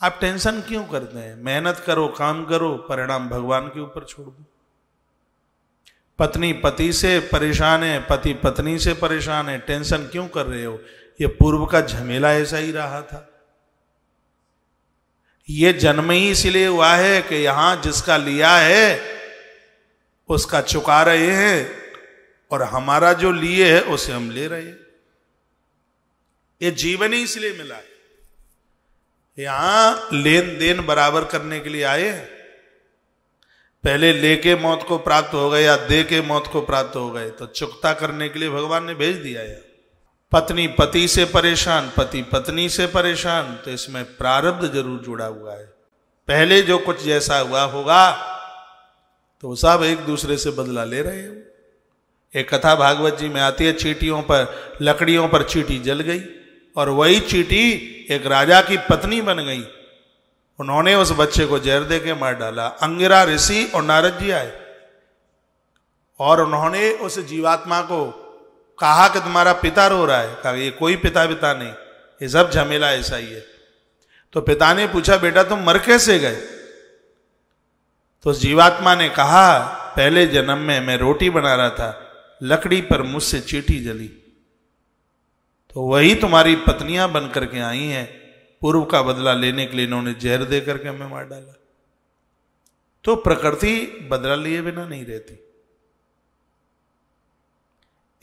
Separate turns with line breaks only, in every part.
आप टेंशन क्यों करते हैं? मेहनत करो, काम करो, परिणाम भगवान के ऊपर छोड़ दो। पत्नी पति से परेशान है, पति पत्नी से परेशान है, टेंशन क्यों कर रहे हो? ये पूर्व का झमेला ऐसा ही रहा था। ये जन्म ही इसलिए हुआ है कि यहां जिसका लिया है उसका चुका रहे हैं, और हमारा जो लिए है उसे हम ले रहे हैं। ये जीवन ही इसलिए मिला है। यहां लेन देन बराबर करने के लिए आए। पहले लेके मौत को प्राप्त हो गए या दे के मौत को प्राप्त हो गए, तो चुकता करने के लिए भगवान ने भेज दिया है। पत्नी पति से परेशान, पति पत्नी से परेशान, तो इसमें प्रारब्ध जरूर जुड़ा हुआ है। पहले जो कुछ जैसा हुआ होगा तो सब एक दूसरे से बदला ले रहे हो। एक कथा भागवत जी में आती है, चींटियों पर, लकड़ियों पर चींटी जल गई और वही चींटी एक राजा की पत्नी बन गई। उन्होंने उस बच्चे को जहर दे के मार डाला। अंगिरा ऋषि और नारद जी आए और उन्होंने उस जीवात्मा को कहा कि तुम्हारा पिता रो रहा है। कहा ये कोई पिता नहीं, ये सब झमेला ऐसा ही है। तो पिता ने पूछा, बेटा तुम मर कैसे गए? तो जीवात्मा ने कहा, पहले जन्म में मैं रोटी बना रहा था, लकड़ी पर मुझसे चींटी जली, तो वही तुम्हारी पत्नियां बन करके आई हैं। पूर्व का बदला लेने के लिए इन्होंने जहर दे करके हमें मार डाला। तो प्रकृति बदला लिए बिना नहीं रहती।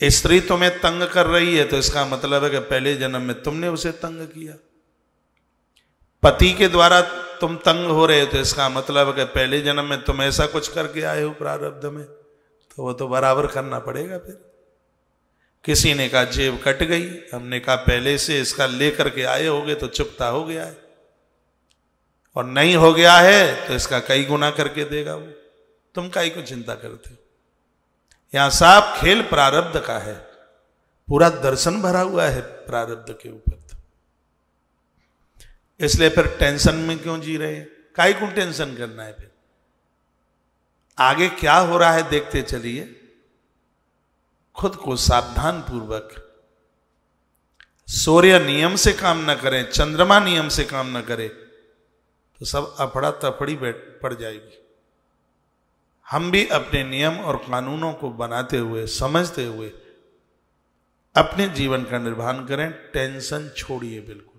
स्त्री तुम्हें तंग कर रही है तो इसका मतलब है कि पहले जन्म में तुमने उसे तंग किया। पति के द्वारा तुम तंग हो रहे हो तो इसका मतलब है कि पहले जन्म में तुम ऐसा कुछ करके आए हो प्रारब्ध में, तो वो तो बराबर करना पड़ेगा। फिर किसी ने कहा जेब कट गई, हमने कहा पहले से इसका लेकर के आए होगे तो चुकता हो गया है, और नहीं हो गया है तो इसका कई गुना करके देगा वो। तुम काई को चिंता करते हो? यहां साफ खेल प्रारब्ध का है, पूरा दर्शन भरा हुआ है प्रारब्ध के ऊपर। इसलिए फिर टेंशन में क्यों जी रहे हैं? काई को टेंशन करना है? फिर आगे क्या हो रहा है देखते चलिए। खुद को सावधान पूर्वक, सूर्य नियम से काम न करें, चंद्रमा नियम से काम न करे तो सब अफड़ा तफड़ी पड़ जाएगी। हम भी अपने नियम और कानूनों को बनाते हुए, समझते हुए अपने जीवन का निर्वहन करें। टेंशन छोड़िए बिल्कुल।